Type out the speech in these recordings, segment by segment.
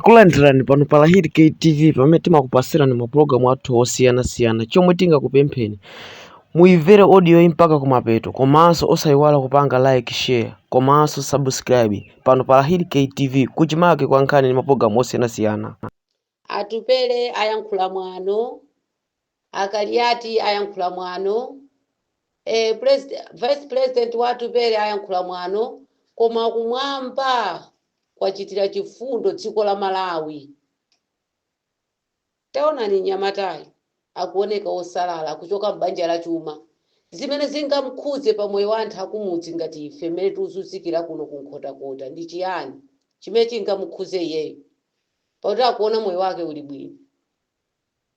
Kulandirani pano pa Lahiri KTV pamene timakupasirani mapulogalamu athu osiyanasiyana. Chomwe tingakupempheni muimvere audio mpaka kumapeto, komanso osayiwala kupanga like, share, komanso subscribe pano pa Lahiri KTV kuchimake kwa nkhani ndi mapulogalamu osiyanasiyana. Atupele ayankhula mwano, Akaliati ayankhula mwano, Vice President wa Atupele ayankhula mwano, koma kumwamba kwachitira chifundo dziko la Malawi. Taonani Nyamatayi akuoneka osalala kuchoka m'banja la chuma, zimene zingamukhuze pa moyo wa anthu akumudzi ngati ife mmene tuzunzikira kuno kunkhotakota ndi chiyani chimene chingamukhuze iyeyo pakuti akuona moyo wake uli bwino.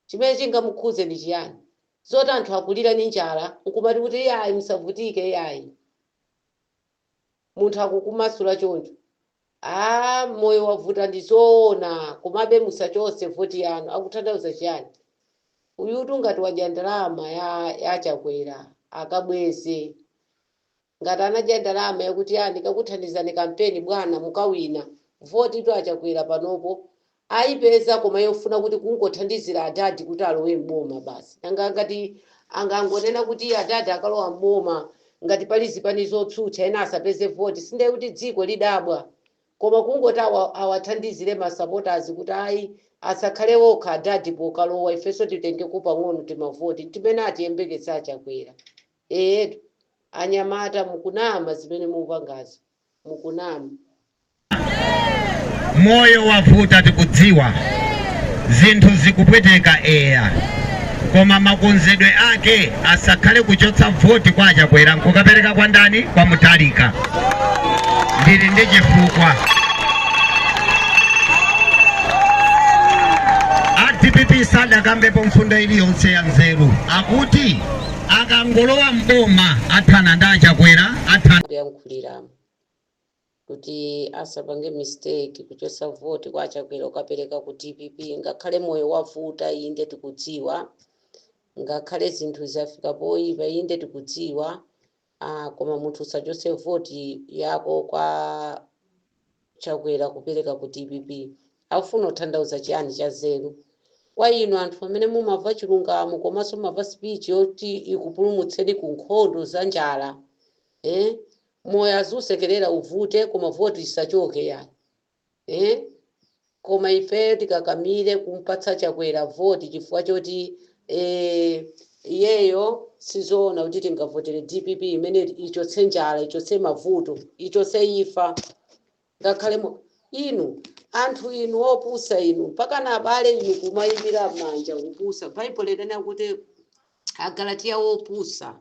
Chimene chingamukhuze ndi chiyani? Zoti anthu akulira ndi njala nkumati kuti yayi musavutike yayi munthu akukumasula choncho. Moyo wavuta ndi zoona, komabe musachose voti yanu. Akutanthauza chiyani? Uyutu ngati wadya ndalama ya Chakwera akabweze, ngati anadya ndalama yakuti yani kakuthandizani kampeni bwana mukawina voti tu Achakwera panopo ayipeza, koma yofuna kuti kungothandizira adadi kuti alowe mboma basi. Nanga ngati angangonena kuti adadi akalowa mboma ngati pali zipani zotsutsa ena asapeze voti, sinde kuti dziko lidabwa, koma kungoti awathandizire ma supporters kuti ayi asakhale wokha adadi pokalowa ifeso titenge kupang'ono timavoti timene atiyembekeza Achakwera. Anyamata mukunama zimene mupangazo, mukunama. Moyo wavuta tikudziwa, zinthu zikupweteka koma makonzedwe ake asakhale kuchotsa voti kwa Achakwera nkukapereka kwa ndani? Kwa Mutharika. Ndili ndi chifukwa DPP sadakambepo mfundo iliyonse ya nzeru, akuti akangolowa mboma athana ndi Achakwera yankhulira kuti asapange mistake kuchosa voti kwa Achakwera ukapereka ku DPP. Ngakhale moyo wavuta inde tikudziwa, ngakhale zinthu zafika poyipa inde tikudziwa, koma munthu usachose voti yako kwa Chakwera kupereka ku DPP. Afuna uthandauza chiyani cha zero kwa inu anthu amene mumava chilungamo komanso mumava speech yoti ikupulumutseni ku nkhondo za njala. Moyo azusekerera uvute koma voti isachoke yani. Koma ife tikakamire kumpatsa Chakwera voti chifukwa choti iyeyo sizoona kuti tingavotere DPP imene ichotse njala, ichotse mavuto, ichotse ifa. Ngakhale inu anthu inu opusa inu mpaka na abale inu kumayimira manja kupusa. Bible linena kuti Agalatiya opusa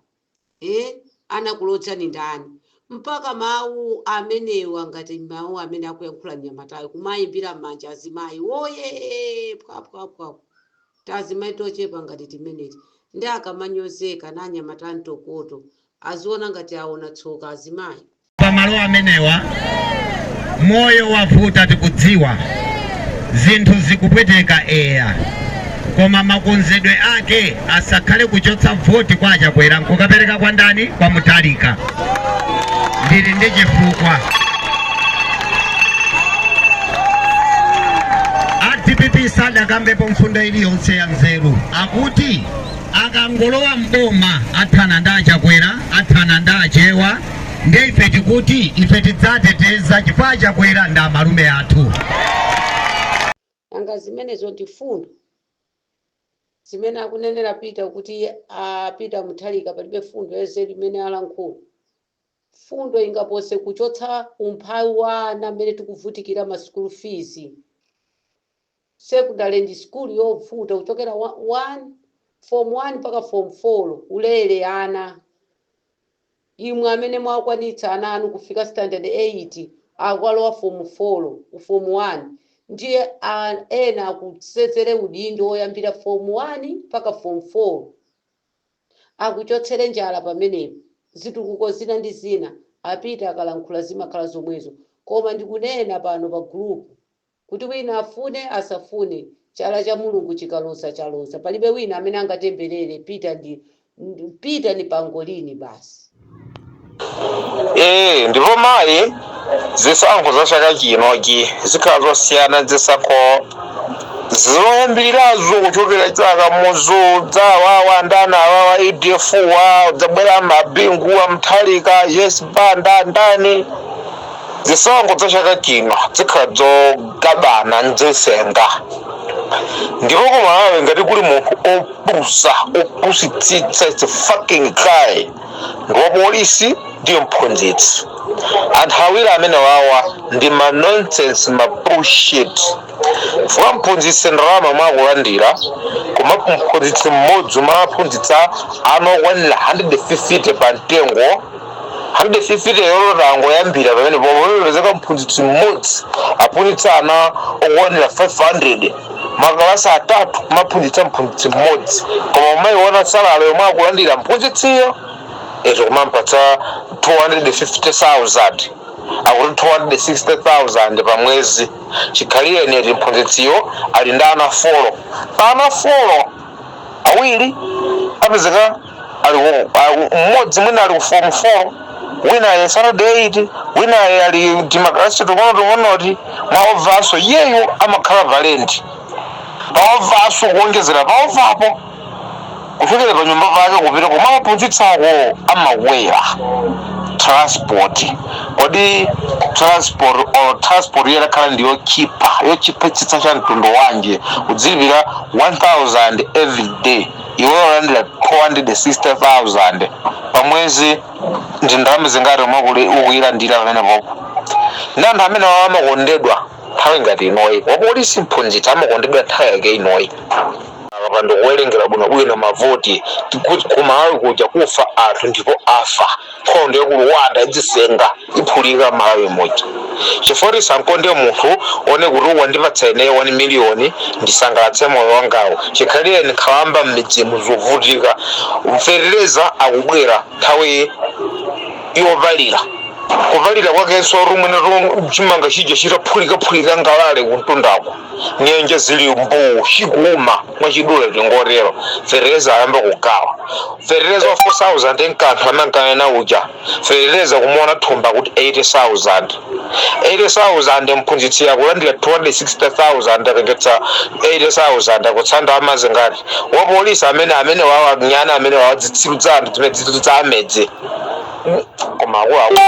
anakulodzani ndani? Mpaka mawu amenewa ngati mawu amene akuyankhula Nyamatayi kumayimbira manja azimayi oye pwapwapwa. Tazimayi tochepa ngati timeneti ndi akamanyozeka na Nyamatayi mtokoto aziona ngati aona tsoka azimayi. Pamalo amenewa moyo wavuta tikudziwa, zinthu zikupweteka koma makonzedwe ake asakhale kuchotsa voti kwa Achakwera nkukapereka kwa ndani? Kwa Mutharika. Ndili ndi chifukwa DPP sadakambepo mfundo iliyonse ya nzeru, akuti akangolowa mboma athana ndi Achakwera, athana ndi achewa. Ndiye ife tikuti ife tidzateteza chifukwa Achakwera ndi amalume athu. Anga zimene zondifundo zimene akunenera Peter kuti Peter Mutharika palibe fundo yeze limene alankhula. Fundo ingapose kuchotsa umphawi wa ana amene tikuvutikira ma school fees. Secondary ndi school yovuta kuchokera form 1 mpaka form 4 ulele ana. Imwe amene mwakwanitsa ana anu kufika standard 8 akwalowa form 4 form 1 ndiye ena akutsetsere udindo oyambira form 1 mpaka form 4 akuchotsere njala pamenepo. Zitukuko zina ndi zina apita akalankhula zimakhala zomwezo, koma ndikunena pano pa group kuti wina afune asafune chala cha Mulungu chikalosa chalosa. Palibe wina amene angatemberere Peter ni pangolini basi. ndipo mayi zisankho za chaka chinochi zikhala zosiyana zisankho zoyambirirazo kuchokera chaka muzudza wawa ndana wawa EDF wa zabwera mabingu wa mthalika yes banda ndani zisankho za chaka chino zikhala zogabana nzisenga ndipo kumalawi ngati kuli munthu opusitsitsa it's a fucking guy ndiwo polisi ndiyo mphunzitsi anthu awiri amene wawa ndi ma nonsense ma bullshit fuka mphunzitsi ndalama mwakulandira koma mphunzitsi mmodzi umaphunzitsa anokwanira 150 pa mtengo 150 yolotango yambira pamene popolezeka mphunzitsi mmodzi aphunzitsa ana okwanira 500 makalasi atatu kumaphunzitsa mphunzitsi mmodzi koma umayiona salale yomwe akulandira mphunzitsiyo eto kumampatsa 250,000 akuti 260,000 pa mwezi chikhalire neti mphunzitsiyo ali ndi ana 4 awiri apezeka mmodzi mwina ali ku form 4 wina ali Saturday 8 wina ali timakalasi tokonotokonoti mwaovaso yeyo amakhala valenti paovaso kuongezera paovapo kufikira pa nyumba pake kupita koma amaphunzitsako amawera transport kodi transport yakhala ndi yochipitsitsa cha mtundu wanje udzilipira 1,000 every day iwe olandira 260,000 pa mwezi ndi ndalama zingati ukuyilandira pamene popo ndi anthu amene amakondedwa nthawi ngati inoyi wapolisi mphunzitsi amakondedwa nthawi yake inoyi akapanda kuwerengera bwinobwino mavoti kumalawi kuja kufa anthu ndipo afa nkhondo yakuluwanda idzisenga iphulika malawi moja chifukwa sankonde munthu one kuti wandipatsa ineyo 1 miliyoni ndisangalatse moyo wangawo chikhalire ndikhawamba m'midzimu zovutika mferereza akubwera nthawi yovalira kuvalira kwakenso rumwene chimanga chija chitaphulika ngalale kuntundako nyenje zili mbu chikuma mwachidule lingorero ferereza ayamba kugawa ferereza wa 4,000 enkanthu amankana uja ferereza kumuona thumba kuti 80,000 mphunzitsi yakulandira 260,000 akengetsa 80,000 akutsanda amazingati wapolisi amene wawa nyana amene wawa zitsiru za anthu zimene zitu za amedzi koma akulu